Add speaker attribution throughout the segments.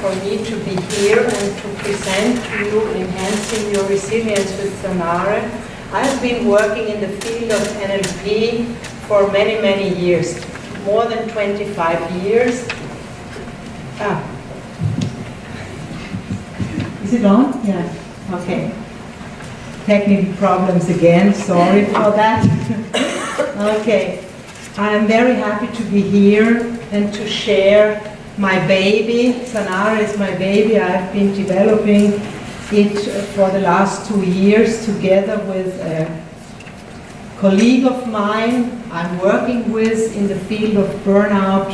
Speaker 1: for me to be here and to present to you Enhancing Your Resilience with SANARE. I've been working in the field of NLP for many, many years, more than 25 years. Is it on? Yeah, okay. Technical problems again, sorry for that. Okay, I'm very happy to be here and to share my baby. SANARE is my baby. I've been developing it for the last 2 years together with a colleague of mine I'm working with in the field of burnout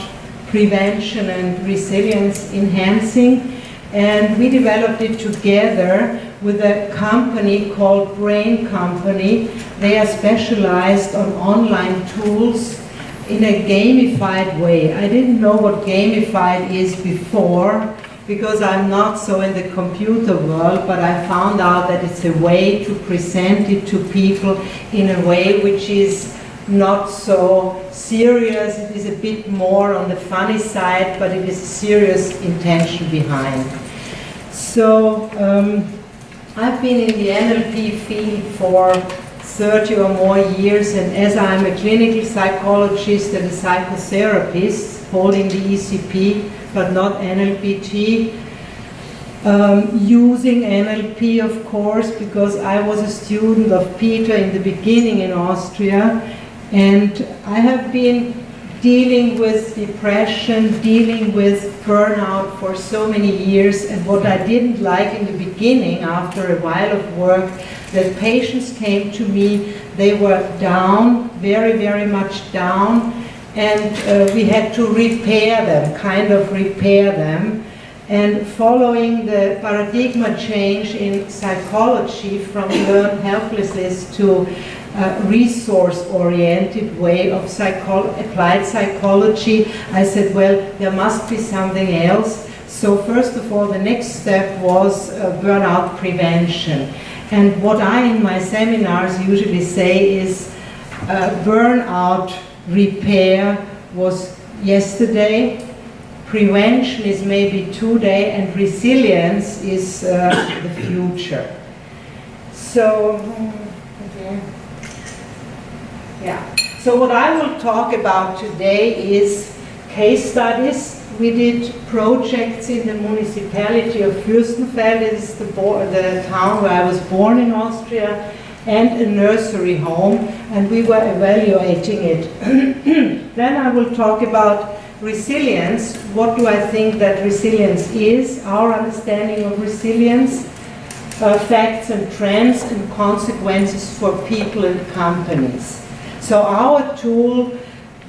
Speaker 1: prevention and resilience enhancing. And we developed it together with a company called Brain Company. They are specialized on online tools in a gamified way. I didn't know what gamified is before because I'm not so in the computer world, but I found out that it's a way to present it to people in a way which is not so serious. It is a bit more on the funny side, but it is a serious intention behind. So I've been in the NLP field for 30 or more years, and as I'm a clinical psychologist and a psychotherapist holding the ECP but not NLPt, using NLP of course because I was a student of Peter in the beginning in Austria, and I have been dealing with depression, dealing with burnout for so many years. And what I didn't like in the beginning, after a while of work, that patients came to me, they were down, very, very much down, and we had to repair them, kind of repair them. And following the paradigm change in psychology from learned helplessness to resource-oriented way of applied psychology, I said, well, there must be something else. So first of all, the next step was burnout prevention. And what I in my seminars usually say is burnout repair was yesterday, prevention is maybe today, and resilience is the future. So, so what I will talk about today is case studies. We did projects in the municipality of Fürstenfeld, this is the town where I was born in Austria, and a nursery home, and we were evaluating it. Then I will talk about resilience. What do I think that resilience is, our understanding of resilience, facts and trends and consequences for people and companies. So our tool,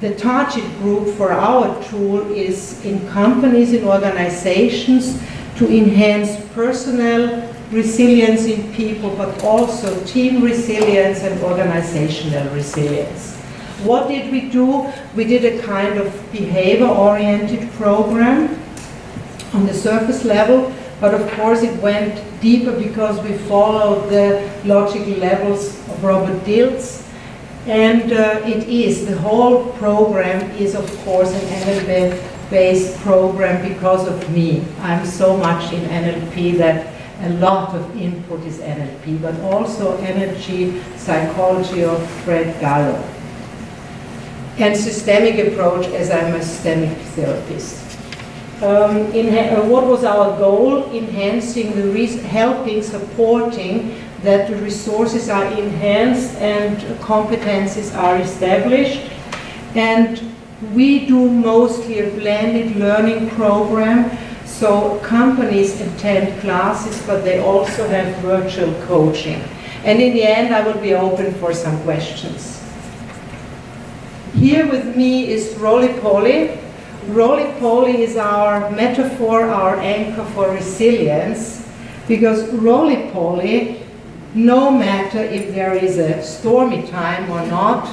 Speaker 1: the target group for our tool is in companies, in organizations, to enhance personnel resilience in people, but also team resilience and organizational resilience. What did we do? We did a kind of behavior-oriented program on the surface level, but of course it went deeper because we followed the logical levels of Robert Dilts. And the whole program is of course an NLP-based program because of me. I'm so much in NLP that a lot of input is NLP, but also energy psychology of Fred Gallo. And systemic approach, as I'm a systemic therapist. What was our goal? Enhancing helping, supporting that the resources are enhanced and competencies are established. And we do mostly a blended learning program, so companies attend classes, but they also have virtual coaching. And in the end, I will be open for some questions. Here with me is roly-poly. Roly-poly is our metaphor, our anchor for resilience, because roly-poly, no matter if there is a stormy time or not,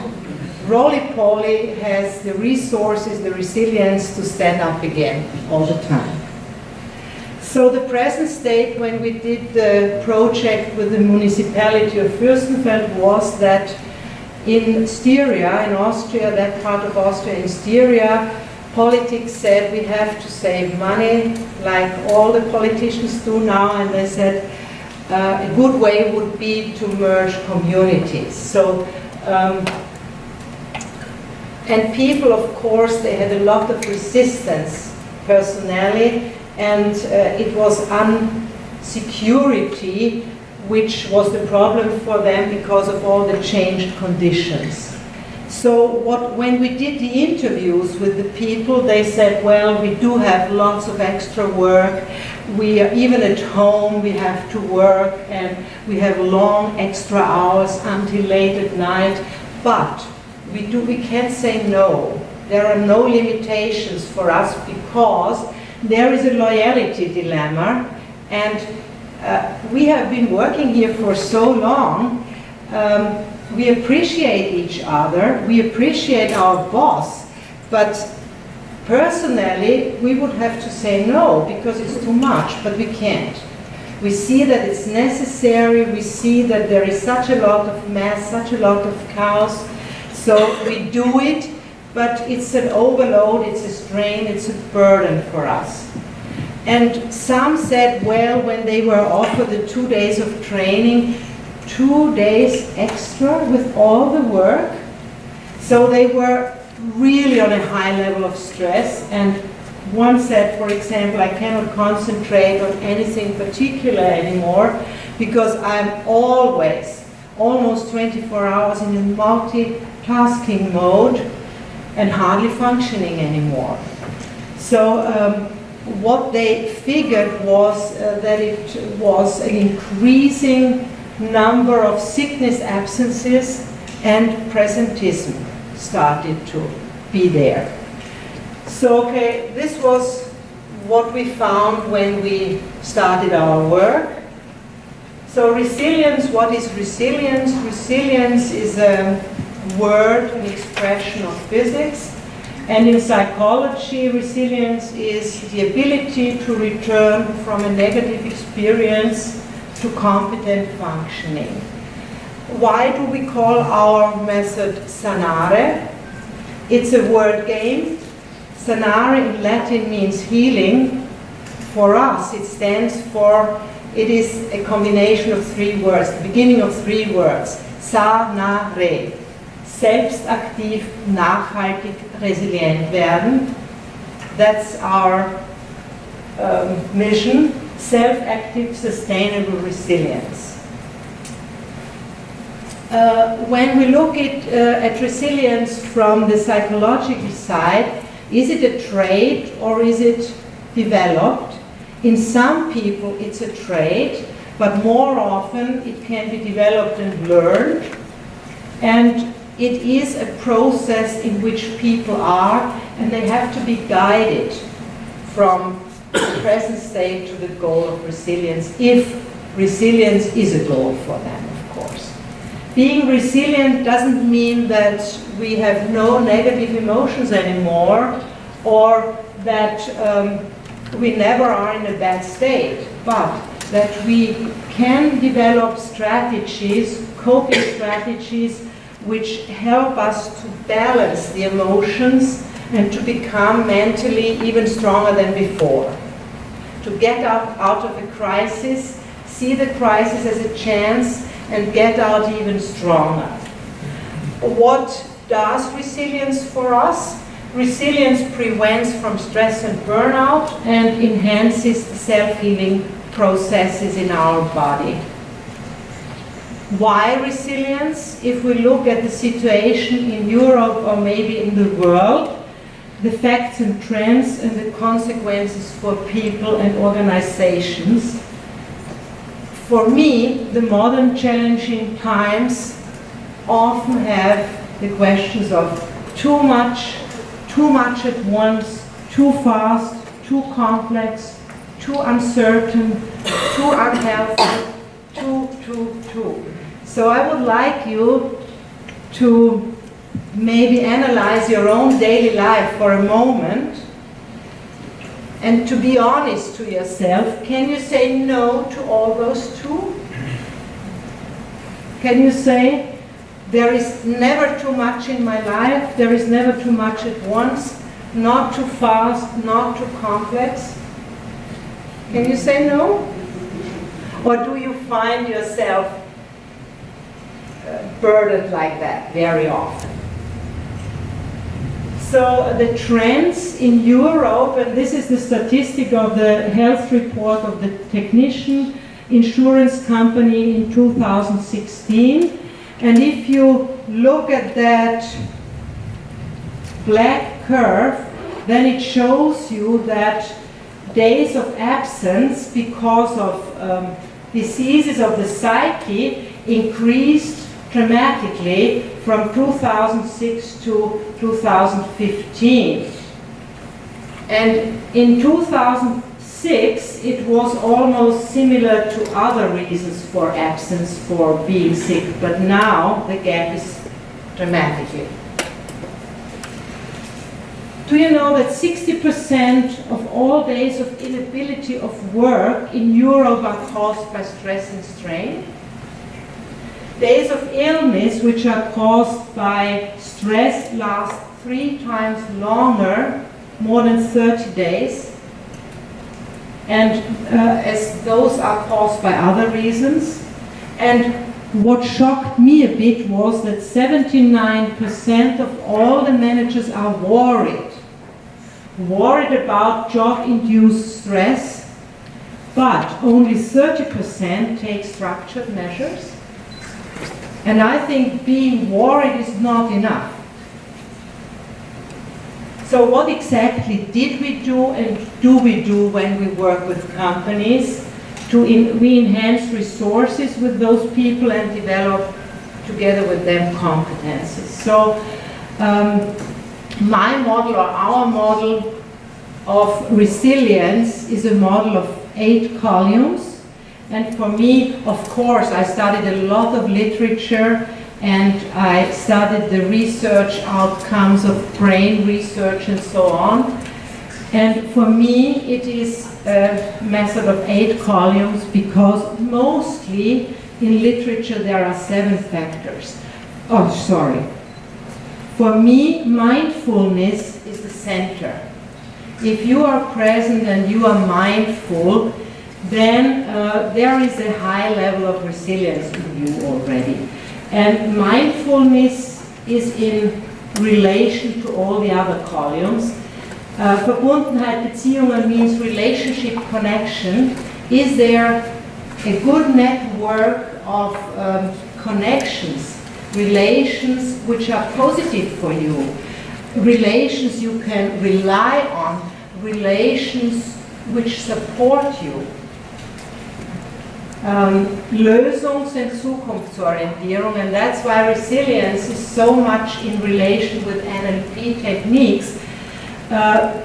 Speaker 1: roly-poly has the resources, the resilience to stand up again all the time. So the present state when we did the project with the municipality of Fürstenfeld was that in Styria, in Austria, that part of Austria in Styria, politics said we have to save money, like all the politicians do now, and they said a good way would be to merge communities. So, and people, of course, they had a lot of resistance personally, and it was unsecurity which was the problem for them because of all the changed conditions. So when we did the interviews with the people, they said, well, we do have lots of extra work. We are, even at home, we have to work, and we have long extra hours until late at night. But we can't say no. There are no limitations for us because there is a loyalty dilemma, and we have been working here for so long. We appreciate each other, we appreciate our boss, but personally we would have to say no because it's too much, but we can't. We see that it's necessary, we see that there is such a lot of mess, such a lot of chaos, so we do it, but it's an overload, it's a strain, it's a burden for us. And some said, well, when they were offered the 2 days of training, 2 days extra with all the work. So they were really on a high level of stress, and one said, for example, I cannot concentrate on anything particular anymore because I'm always, almost 24 hours in a multitasking mode and hardly functioning anymore. So what they figured was that it was an increasing number of sickness absences, and presentism started to be there. So, okay, this was what we found when we started our work. So resilience, what is resilience? Resilience is a word, an expression of physics. And in psychology, resilience is the ability to return from a negative experience to competent functioning. Why do we call our method SANARE? It's a word game. SANARE in Latin means healing. For us, it stands for, it is a combination of 3 words, the beginning of 3 words. SANARE. Selbstaktiv, nachhaltig, resilient werden. That's our mission. Self-active, sustainable resilience. When we look at resilience from the psychological side, is it a trait or is it developed? In some people it's a trait, but more often it can be developed and learned. And it is a process in which people are, and they have to be guided from the present state to the goal of resilience, if resilience is a goal for them, of course. Being resilient doesn't mean that we have no negative emotions anymore, or that we never are in a bad state, but that we can develop strategies, coping strategies, which help us to balance the emotions and to become mentally even stronger than before. To get out of a crisis, see the crisis as a chance, and get out even stronger. What does resilience for us? Resilience prevents from stress and burnout and enhances the self-healing processes in our body. Why resilience? If we look at the situation in Europe or maybe in the world, the facts and trends and the consequences for people and organizations. For me, the modern challenging times often have the questions of too much at once, too fast, too complex, too uncertain, too unhealthy, too. So I would like you to maybe analyze your own daily life for a moment and to be honest to yourself. Can you say no to all those too? Can you say, there is never too much in my life, there is never too much at once, not too fast, not too complex? Can you say no? Or do you find yourself burdened like that very often? So the trends in Europe, and this is the statistic of the health report of the technician insurance company in 2016, and if you look at that black curve, then it shows you that days of absence because of diseases of the psyche increased dramatically from 2006 to 2015. And in 2006, it was almost similar to other reasons for absence, for being sick, but now the gap is dramatically. Do you know that 60% of all days of inability of work in Europe are caused by stress and strain? Days of illness which are caused by stress last 3 times longer, more than 30 days. And as those are caused by other reasons. And what shocked me a bit was that 79% of all the managers are worried about job-induced stress, but only 30% take structured measures. And I think being worried is not enough. So what exactly did we do and do we do when we work with companies? We enhance resources with those people and develop together with them competences. So my model or our model of resilience is a model of 8 columns. And for me, of course, I studied a lot of literature and I studied the research outcomes of brain research and so on. And for me, it is a method of 8 columns because mostly in literature there are 7 factors. Oh, sorry. For me, mindfulness is the center. If you are present and you are mindful, then there is a high level of resilience in you already. And mindfulness is in relation to all the other columns. Verbundenheit, Beziehungen means relationship connection. Is there a good network of connections, relations which are positive for you, relations you can rely on, relations which support you? Lösungs- and Zukunftsorientierung, and that's why resilience is so much in relation with NLP techniques,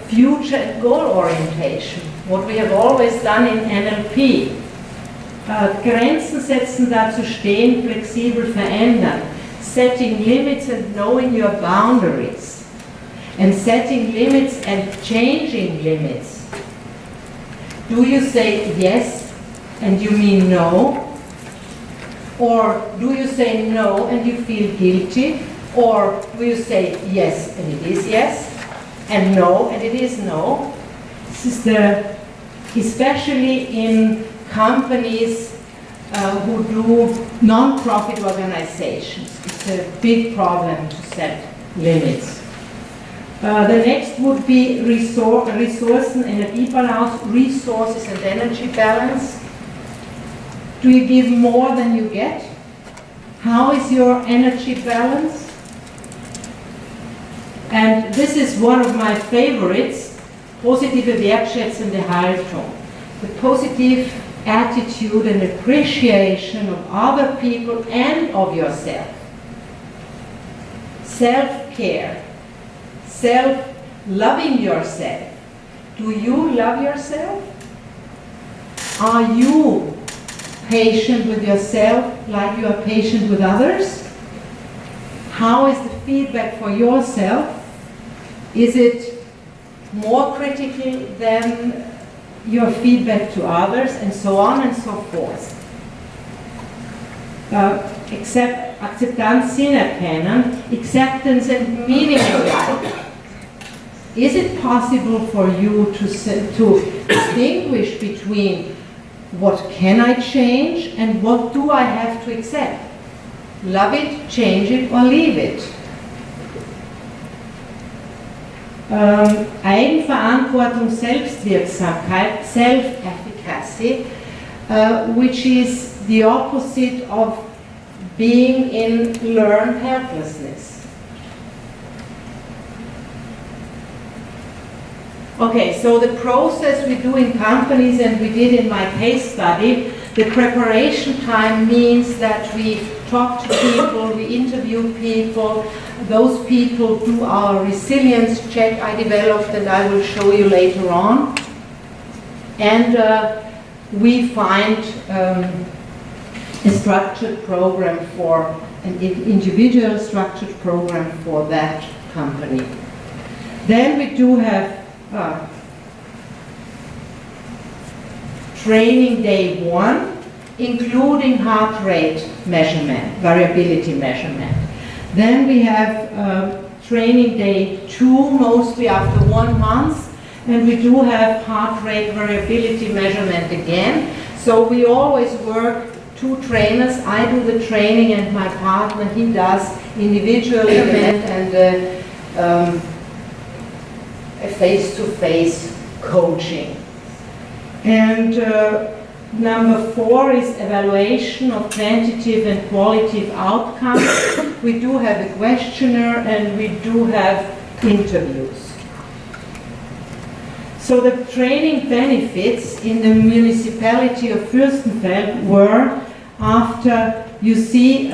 Speaker 1: future and goal orientation, what we have always done in NLP. Grenzen setzen, dazu stehen, flexibel verändern, setting limits and knowing your boundaries, and setting limits and changing limits. Do you say yes and you mean no? Or do you say no and you feel guilty? Or do you say yes and it is yes, and no and it is no? This is especially in companies who do non-profit organizations. It's a big problem to set limits. The next would be Ressourcen, Energiebalance, resources and energy balance. Do you give more than you get? How is your energy balance? And this is one of my favorites, positive wertschätzende Haltung. The positive attitude and appreciation of other people and of yourself. Self-care, self-loving yourself. Do you love yourself? Are you patient with yourself like you are patient with others? How is the feedback for yourself? Is it more critical than your feedback to others, and so on and so forth? Akzeptanz, Sinn erkennen, acceptance and meaning of life. is it possible for you to distinguish between what can I change and what do I have to accept? Love it, change it, or leave it. Eigenverantwortung, Selbstwirksamkeit, self-efficacy, which is the opposite of being in learned helplessness. Okay, so the process we do in companies and we did in my case study, the preparation time means that we talk to people, we interview people, those people do our resilience check I developed and I will show you later on. And we find a structured program for, an individual structured program for that company. Then we do have training day 1, including heart rate measurement, variability measurement. Then we have training day 2, mostly after 1 month, and we do have heart rate variability measurement again. So we always work 2 trainers. I do the training and my partner, he does individual event and a face-to-face coaching. And number 4 is evaluation of quantitative and qualitative outcomes. We do have a questionnaire and we do have interviews. So the training benefits in the municipality of Fürstenfeld were, after, you see,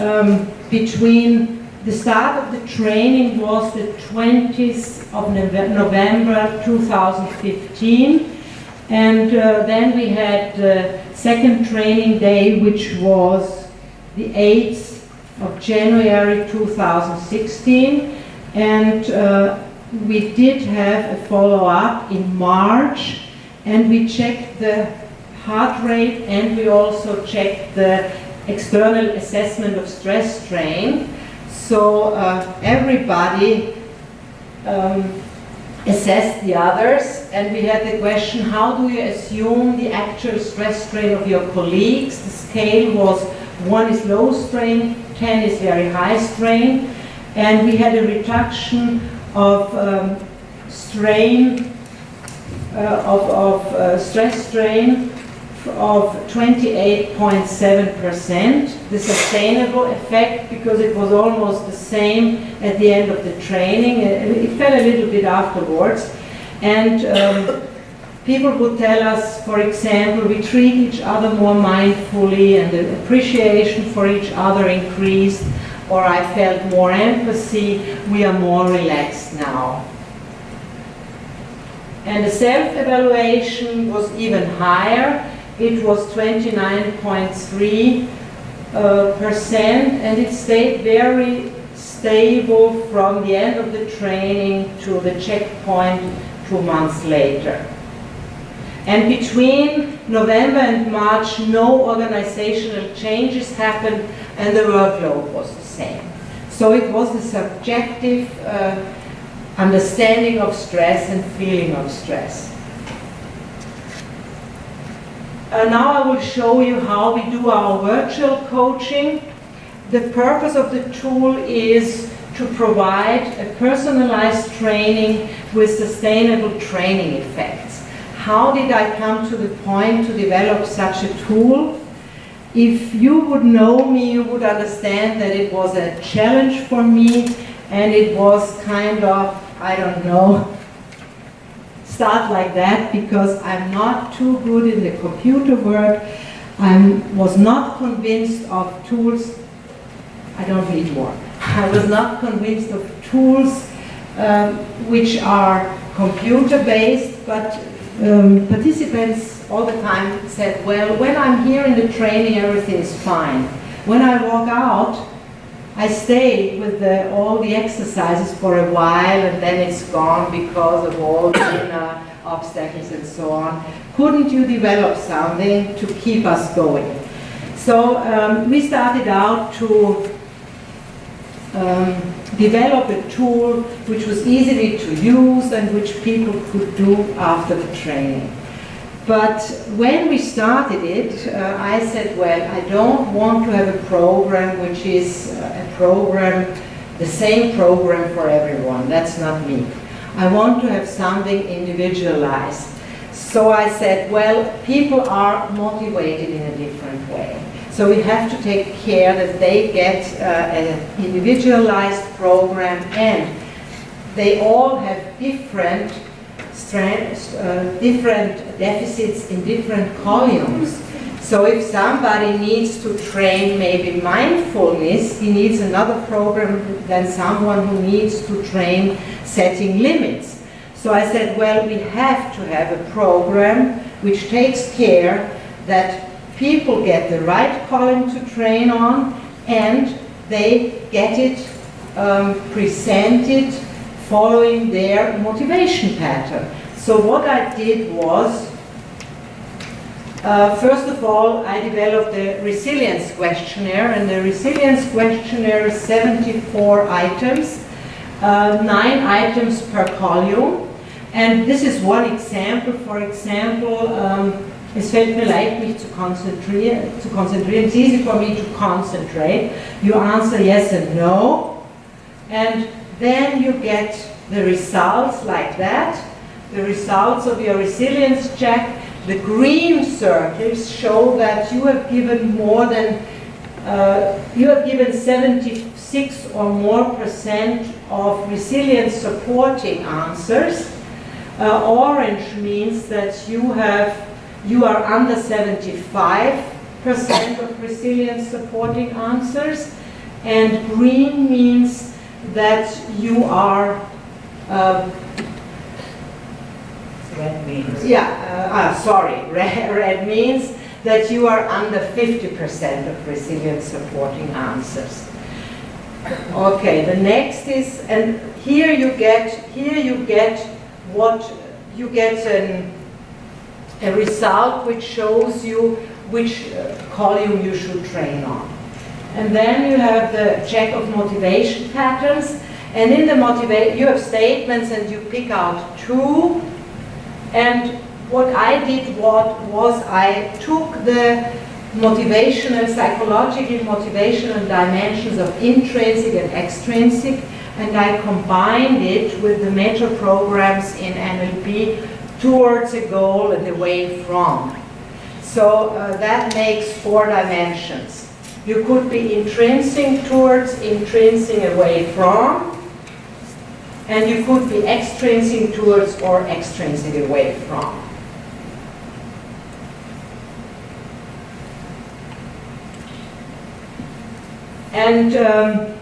Speaker 1: between the start of the training was the 20th of November 2015, and then we had the second training day, which was the 8th of January 2016, and we did have a follow-up in March, and we checked the heart rate and we also checked the external assessment of stress strain. So everybody assessed the others, and we had the question, how do you assume the actual stress strain of your colleagues? The scale was 1 is low strain, 10 is very high strain, and we had a reduction of stress strain of 28.7%, the sustainable effect, because it was almost the same at the end of the training. It fell a little bit afterwards. And people would tell us, for example, we treat each other more mindfully and the appreciation for each other increased, or I felt more empathy, we are more relaxed now. And the self-evaluation was even higher. It was 29.3%, and it stayed very stable from the end of the training to the checkpoint 2 months later. And between November and March, no organizational changes happened, and the workload was the same. So it was the subjective understanding of stress and feeling of stress. Now I will show you how we do our virtual coaching. The purpose of the tool is to provide a personalized training with sustainable training effects. How did I come to the point to develop such a tool? If you would know me, you would understand that it was a challenge for me, and it was kind of, I don't know, start like that, because I'm not too good in the computer work. I was not convinced of tools. I don't need more. I was not convinced of tools which are computer-based, but participants all the time said, well, when I'm here in the training, everything is fine. When I walk out, I stay with all the exercises for a while, and then it's gone because of all the inner obstacles and so on. Couldn't you develop something to keep us going? So we started out to develop a tool which was easily to use and which people could do after the training. But when we started it, I said, well, I don't want to have a program which is the same program for everyone. That's not me. I want to have something individualized. So I said, well, people are motivated in a different way. So we have to take care that they get an individualized program, and they all have different strengths, different deficits in different columns. So if somebody needs to train maybe mindfulness, he needs another program than someone who needs to train setting limits. So I said, well, we have to have a program which takes care that people get the right column to train on, and they get it presented following their motivation pattern. So what I did was, first of all, I developed the resilience questionnaire, and the resilience questionnaire is 74 items, 9 items per column. And this is one example. For example, es fällt mir leicht, mich zu konzentrieren. It's easy for me to concentrate. You answer yes and no, and then you get the results like that. The results of your resilience check. The green circles show that you have given more than, 76 or more % of resilience supporting answers. Orange means that you are under 75% of resilience supporting answers, and green means that you are
Speaker 2: red means
Speaker 1: red means that you are under 50% of resilience supporting answers. Okay, the next is, and here you get a result which shows you which column you should train on. And then you have the check of motivation patterns, and in the you have statements and you pick out 2. And what I did was I took the motivational, psychological motivational dimensions of intrinsic and extrinsic, and I combined it with the meta programs in NLP towards a goal and away from. So that makes 4 dimensions. You could be intrinsic towards, intrinsic away from, and you could be extrinsic towards or extrinsic away from. And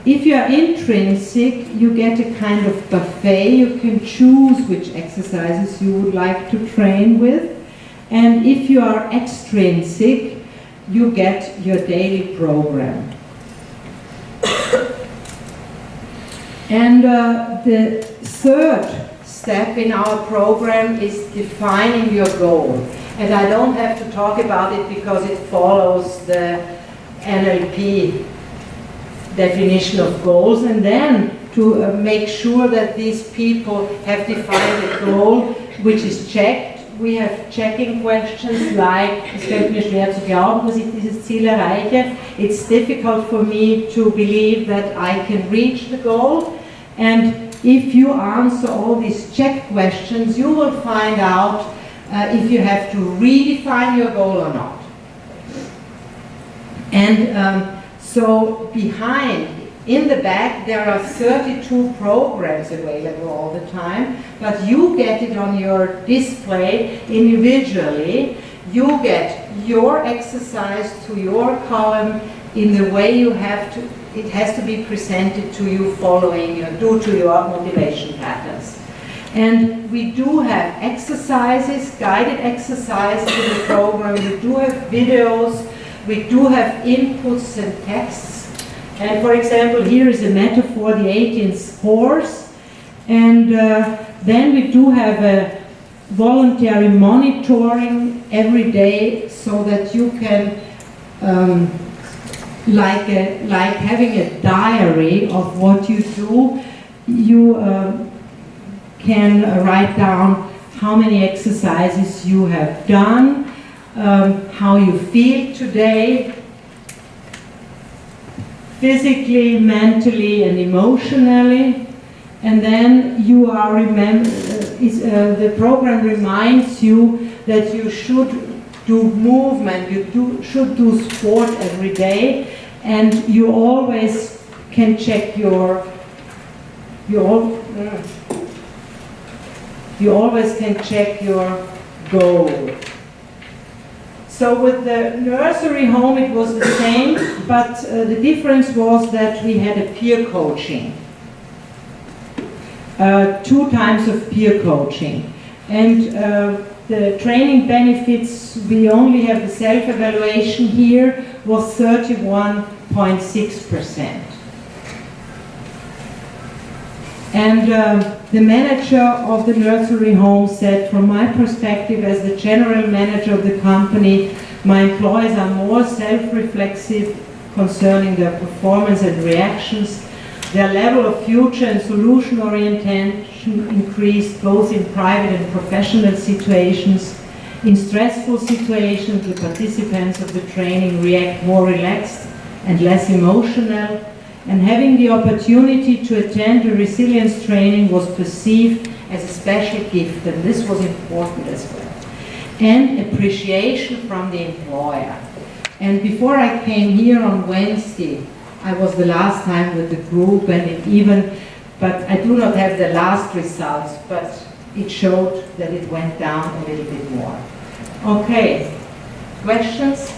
Speaker 1: if you are intrinsic, you get a kind of buffet. You can choose which exercises you would like to train with. And if you are extrinsic, you get your daily program. And the third step in our program is defining your goal. And I don't have to talk about it because it follows the NLP definition of goals. And then to make sure that these people have defined a goal which is checked, we have checking questions like, es fällt mir schwer zu glauben, dass ich dieses Ziel erreiche. It's difficult for me to believe that I can reach the goal. And if you answer all these check questions, you will find out if you have to redefine your goal or not. And so behind, in the back, there are 32 programs available all the time, but you get it on your display individually. You get your exercise to your column in the way you have to. It has to be presented to you following, due to your motivation patterns. And we do have exercises, guided exercises in the program. We do have videos. We do have inputs and texts. And for example, here is a metaphor, the 18th horse. And then we do have a voluntary monitoring every day so that you can like having a diary of what you do. You can write down how many exercises you have done, how you feel today, physically, mentally, and emotionally. And then you are the program reminds you that you should do movement, should do sport every day, and you always can check you always can check your goal. So with the nursery home it was the same, but the difference was that we had a peer coaching. 2 times of peer coaching. And the training benefits, we only have the self-evaluation here, was 31.6%. And the manager of the nursery home said, from my perspective as the general manager of the company, my employees are more self-reflexive concerning their performance and reactions. Their level of future and solution orientation increased both in private and professional situations. In stressful situations, the participants of the training react more relaxed and less emotional. And having the opportunity to attend the resilience training was perceived as a special gift, and this was important as well. And appreciation from the employer. And before I came here on Wednesday, I was the last time with the group, and but I do not have the last results, but it showed that it went down a little bit more. Okay, questions?